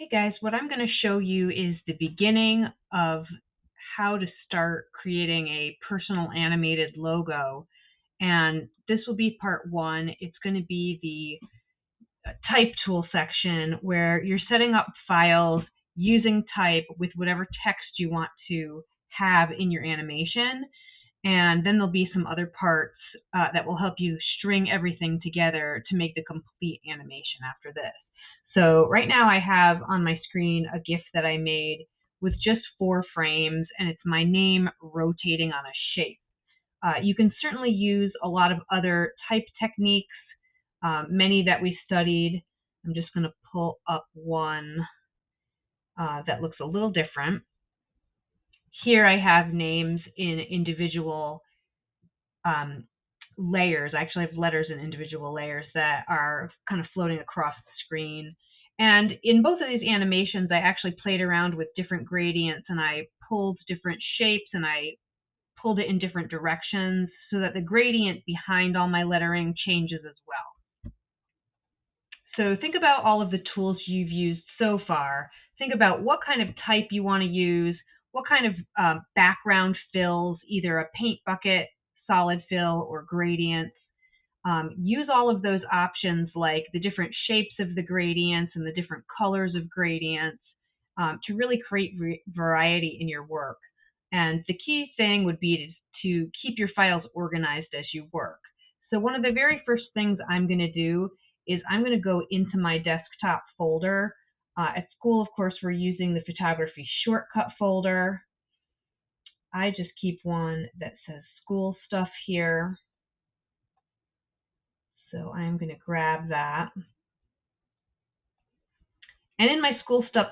Okay, guys, what I'm going to show you is the beginning of how to start creating a personal animated logo. And this will be part one. It's going to be the type tool section where you're setting up files using type with whatever text you want to have in your animation. And then there'll be some other parts that will help you string everything together to make the complete animation after this. So right now I have on my screen a GIF that I made with just 4 frames, and it's my name rotating on a shape. You can certainly use a lot of other type techniques, many that we studied. I'm just going to pull up one that looks a little different. Here I have names in individual layers. I actually have letters in individual layers that are kind of floating across the screen. And in both of these animations, I actually played around with different gradients, and I pulled different shapes, and I pulled it in different directions so that the gradient behind all my lettering changes as well. So think about all of the tools you've used so far. Think about what kind of type you want to use, what kind of background fills, either a paint bucket, solid fill, or gradients. Use all of those options, like the different shapes of the gradients and the different colors of gradients, to really create variety in your work. And the key thing would be to keep your files organized as you work. So one of the very first things I'm going to do is I'm going to go into my desktop folder. At school, of course, we're using the photography shortcut folder. I just keep one that says school stuff here. So I'm going to grab that. And in my school stuff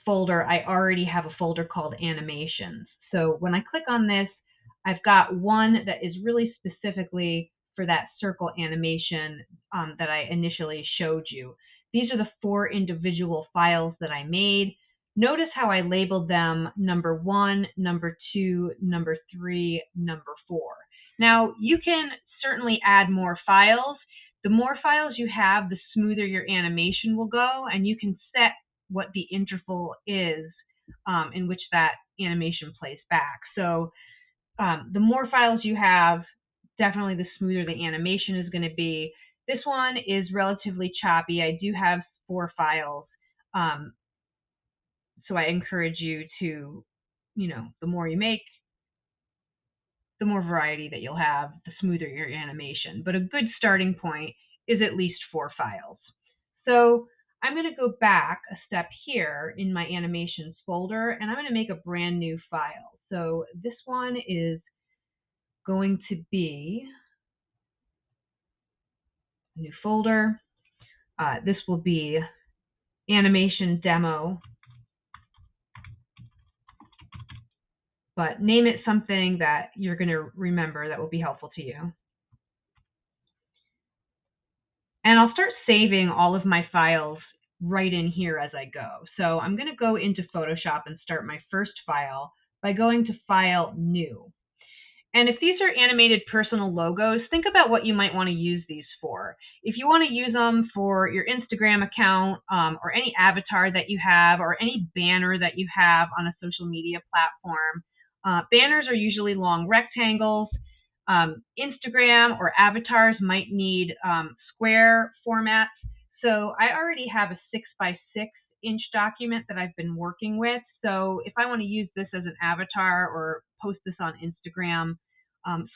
folder, I already have a folder called animations. So when I click on this, I've got one that is really specifically for that circle animation that I initially showed you. These are the 4 individual files that I made. Notice how I labeled them number 1, number 2, number 3, number 4. Now, you can certainly add more files. The more files you have, the smoother your animation will go, and you can set what the interval is in which that animation plays back. So the more files you have, definitely the smoother the animation is going to be. This one is relatively choppy. I do have 4 files, so I encourage you to, the more you make, the more variety that you'll have, the smoother your animation. But a good starting point is at least 4 files. So I'm going to go back a step here in my animations folder, and I'm going to make a brand new file. So this one is going to be a new folder. This will be animation demo, but name it something that you're going to remember that will be helpful to you. And I'll start saving all of my files right in here as I go. So I'm going to go into Photoshop and start my first file by going to File, New. And if these are animated personal logos, think about what you might want to use these for. If you want to use them for your Instagram account or any avatar that you have or any banner that you have on a social media platform, banners are usually long rectangles. Instagram or avatars might need square formats. So I already have a 6x6-inch document that I've been working with. So if I want to use this as an avatar or post this on Instagram,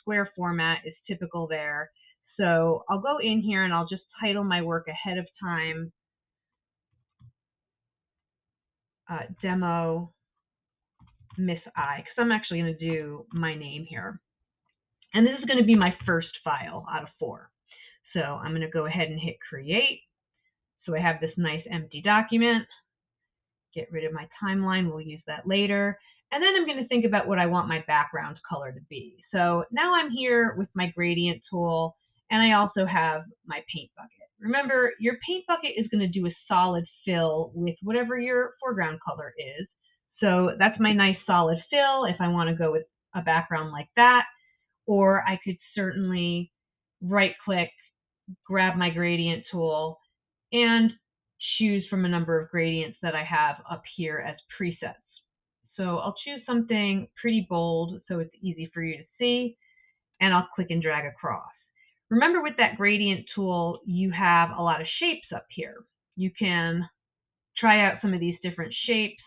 square format is typical there. So I'll go in here and I'll just title my work ahead of time, Demo Miss I, because I'm actually going to do my name here. And this is going to be my first file out of 4. So I'm going to go ahead and hit create. So I have this nice empty document. Get rid of my timeline. We'll use that later. And then I'm going to think about what I want my background color to be. So now I'm here with my gradient tool, and I also have my paint bucket. Remember, your paint bucket is going to do a solid fill with whatever your foreground color is. So that's my nice solid fill if I want to go with a background like that. Or I could certainly right-click, grab my gradient tool, and choose from a number of gradients that I have up here as presets. So I'll choose something pretty bold so it's easy for you to see, and I'll click and drag across. Remember, with that gradient tool, you have a lot of shapes up here. You can try out some of these different shapes,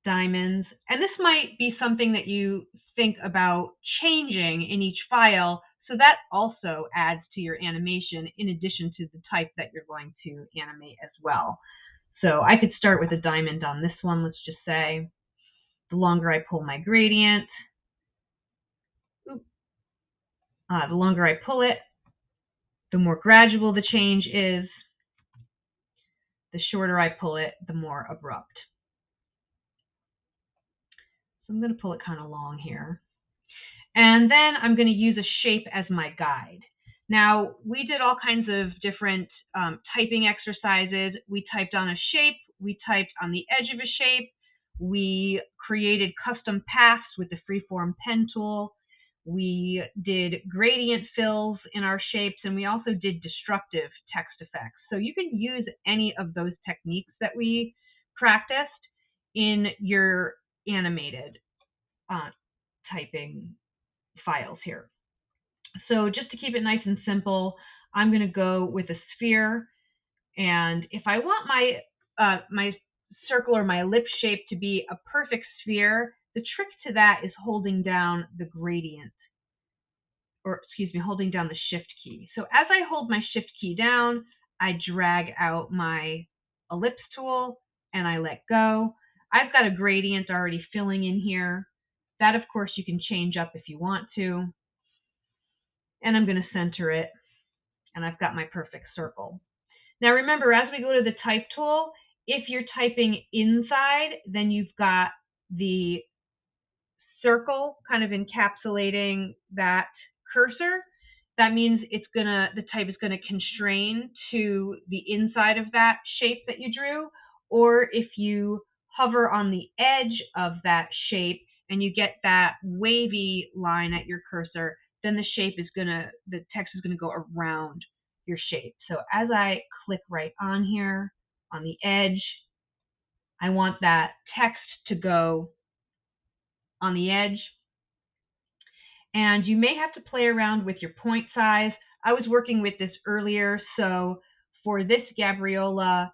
diamonds, and this might be something that you think about changing in each file, so that also adds to your animation in addition to the type that you're going to animate as well. So I could start with a diamond on this one, let's just say. The longer I pull my gradient, the longer I pull it, the more gradual the change is. The shorter I pull it, the more abrupt. So I'm going to pull it kind of long here. And then I'm going to use a shape as my guide. Now, we did all kinds of different typing exercises. We typed on a shape. We typed on the edge of a shape. We created custom paths with the freeform pen tool. We did gradient fills in our shapes, and we also did destructive text effects. So you can use any of those techniques that we practiced in your animated typing files here. So just to keep it nice and simple, I'm going to go with a sphere. And if I want my circle or my ellipse shape to be a perfect sphere, the trick to that is holding down the gradient, or excuse me, holding down the shift key. So as I hold my shift key down, I drag out my ellipse tool and I let go. I've got a gradient already filling in here. That, of course, you can change up if you want to. And I'm going to center it, and I've got my perfect circle. Now remember, as we go to the type tool, if you're typing inside, then you've got the circle kind of encapsulating that cursor. That means the type is going to constrain to the inside of that shape that you drew. Or if you hover on the edge of that shape and you get that wavy line at your cursor, then the text is going to go around your shape. So as I click right on here on the edge, I want that text to go on the edge. And you may have to play around with your point size. I was working with this earlier, so for this Gabriola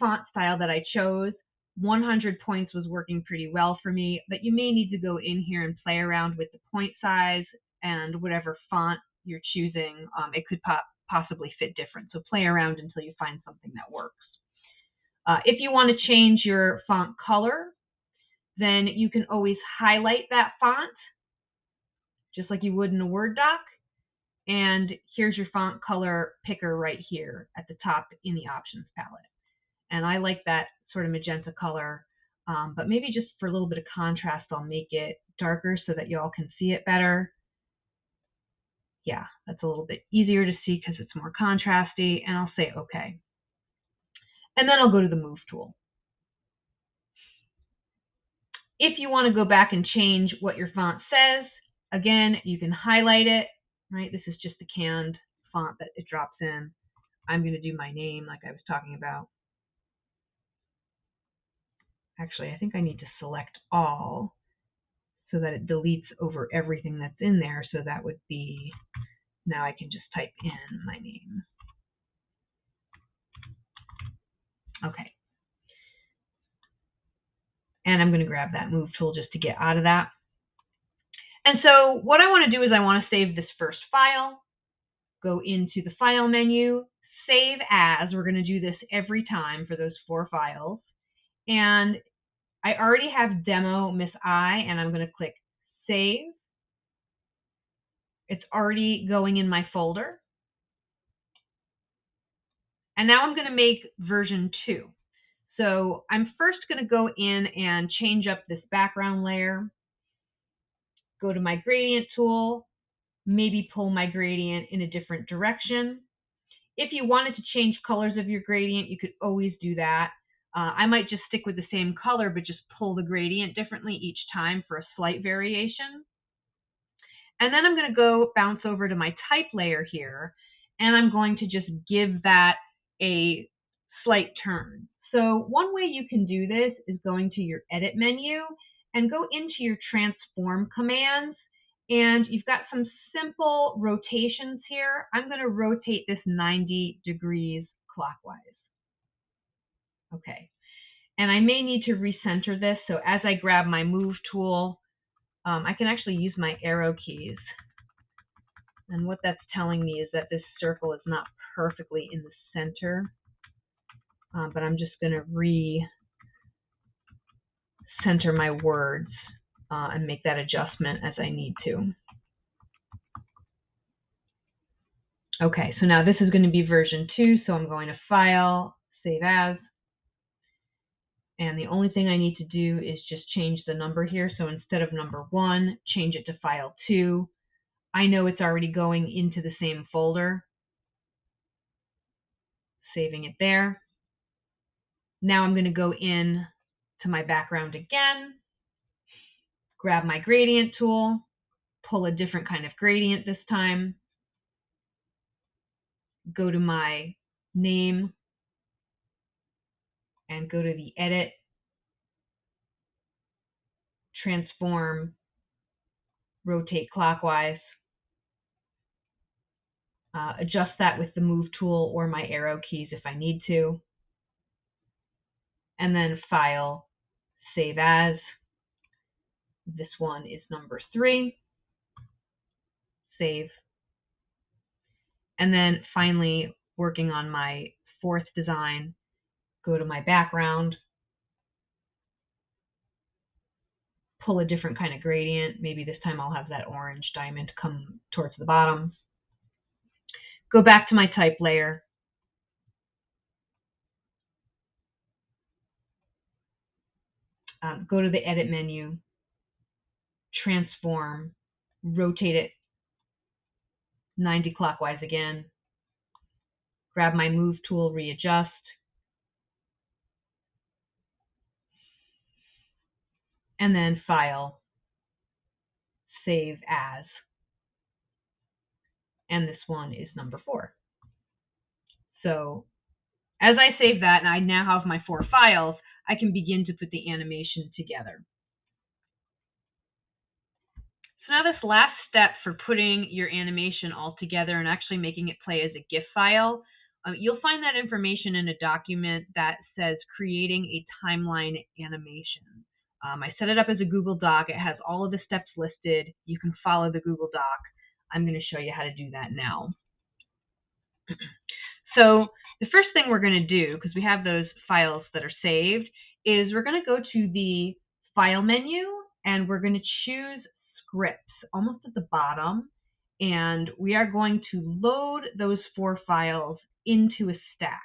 font style that I chose, 100 points was working pretty well for me, but you may need to go in here and play around with the point size and whatever font you're choosing. It could possibly fit different, so play around until you find something that works. If you want to change your font color, then you can always highlight that font, just like you would in a Word doc. And here's your font color picker right here at the top in the options palette. And I like that sort of magenta color, but maybe just for a little bit of contrast, I'll make it darker so that you all can see it better. Yeah, that's a little bit easier to see because it's more contrasty, and I'll say OK. And then I'll go to the Move tool. If you want to go back and change what your font says, again, you can highlight it, right? This is just the canned font that it drops in. I'm going to do my name like I was talking about. Actually, I think I need to select all so that it deletes over everything that's in there. So that would be, now I can just type in my name. Okay. And I'm going to grab that Move tool just to get out of that. And so what I want to do is I want to save this first file, go into the File menu, Save As. We're going to do this every time for those 4 files. And I already have Demo Miss I, and I'm going to click Save. It's already going in my folder. And now I'm going to make version 2. So I'm first going to go in and change up this background layer. Go to my gradient tool, maybe pull my gradient in a different direction. If you wanted to change colors of your gradient, you could always do that. I might just stick with the same color, but just pull the gradient differently each time for a slight variation. And then I'm going to go bounce over to my type layer here, and I'm going to just give that a slight turn. So one way you can do this is going to your edit menu and go into your transform commands, and you've got some simple rotations here. I'm going to rotate this 90 degrees clockwise. Okay, and I may need to recenter this, so as I grab my move tool, I can actually use my arrow keys. And what that's telling me is that this circle is not perfectly in the center, but I'm just going to re-center my words and make that adjustment as I need to. Okay, so now this is going to be version 2, so I'm going to File, Save As. And the only thing I need to do is just change the number here. So instead of number 1, change it to File 2. I know it's already going into the same folder. Saving it there. Now I'm going to go in to my background again, grab my gradient tool, pull a different kind of gradient this time, go to my name, and go to the Edit, Transform, Rotate Clockwise. Adjust that with the Move tool or my arrow keys if I need to. And then File, Save As. This one is number 3. Save. And then finally, working on my 4th design, go to my background, pull a different kind of gradient. Maybe this time I'll have that orange diamond come towards the bottom. Go back to my type layer. Go to the edit menu, transform, rotate it 90 clockwise again, grab my move tool, readjust, and then File, Save As. And this one is number 4. So as I save that and I now have my 4 files, I can begin to put the animation together. So now this last step for putting your animation all together and actually making it play as a GIF file, you'll find that information in a document that says creating a timeline animation. I set it up as a Google Doc. It has all of the steps listed. You can follow the Google Doc. I'm going to show you how to do that now. So the first thing we're going to do, because we have those files that are saved, is we're going to go to the File menu and we're going to choose Scripts almost at the bottom, and we are going to load those 4 files into a stack.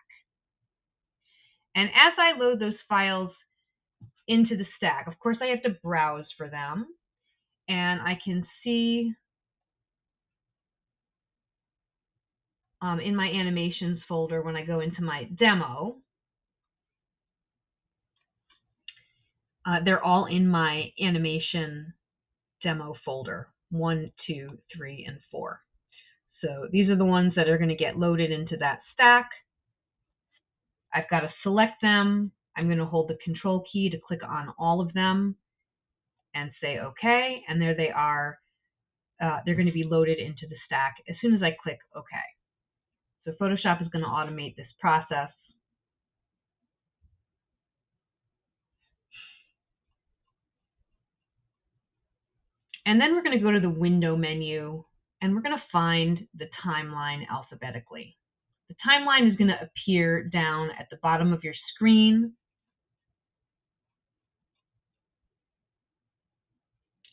And as I load those files into the stack, of course I have to browse for them, and I can see in my animations folder when I go into my demo, they're all in my animation demo folder, 1, 2, 3, and 4. So these are the ones that are going to get loaded into that stack. I've got to select them. I'm going to hold the Control key to click on all of them and say OK, and there they are. They're going to be loaded into the stack as soon as I click OK. So Photoshop is going to automate this process. And then we're going to go to the Window menu, and we're going to find the timeline alphabetically. The timeline is going to appear down at the bottom of your screen.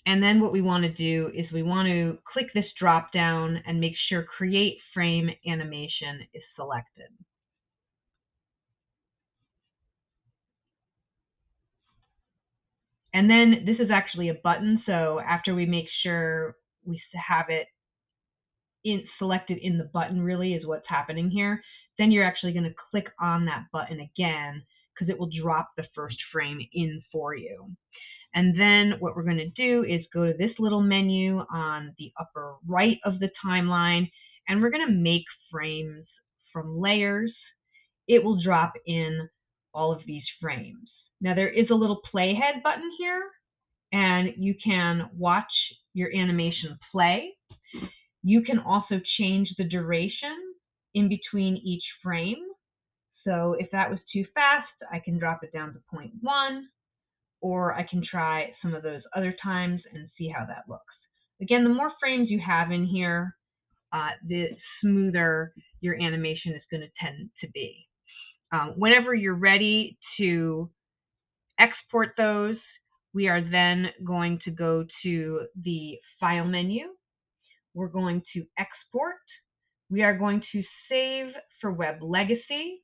And then what we want to do is we want to click this drop down and make sure Create Frame Animation is selected. And then this is actually a button, so after we make sure we have it selected in the button, really is what's happening here, then you're actually going to click on that button again because it will drop the first frame in for you. And then what we're going to do is go to this little menu on the upper right of the timeline, and we're going to make frames from layers. it will drop in all of these frames. Now there is a little playhead button here, and you can watch your animation play. You can also change the duration in between each frame. So if that was too fast, I can drop it down to 0.1, or I can try some of those other times and see how that looks. Again, the more frames you have in here, the smoother your animation is going to tend to be. Whenever you're ready to export those, we are then going to go to the File menu. We're going to Export. We are going to save for Web Legacy.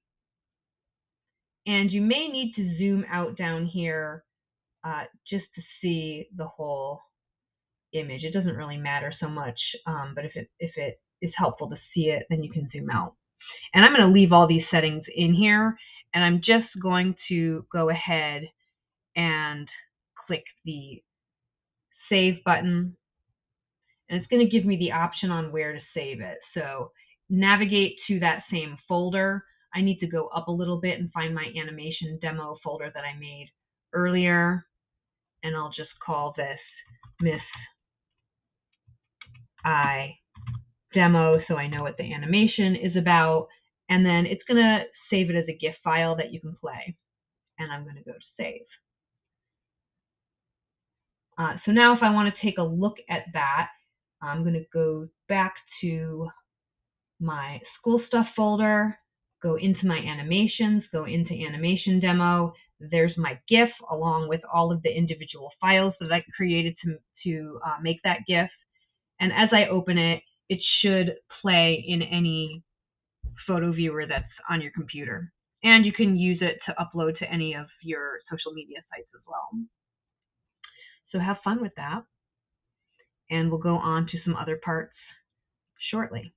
And you may need to zoom out down here just to see the whole image. It doesn't really matter so much, but if it is helpful to see it, then you can zoom out. And I'm going to leave all these settings in here, and I'm just going to go ahead and click the Save button, and it's going to give me the option on where to save it. So navigate to that same folder. I need to go up a little bit and find my animation demo folder that I made earlier, and I'll just call this Miss I Demo so I know what the animation is about, and then it's going to save it as a GIF file that you can play, and I'm going to go to Save. So now if I want to take a look at that, I'm going to go back to my school stuff folder, go into my animations, go into animation demo. There's my GIF along with all of the individual files that I created to make that GIF. And as I open it, it should play in any photo viewer that's on your computer. And you can use it to upload to any of your social media sites as well. So have fun with that. And we'll go on to some other parts shortly.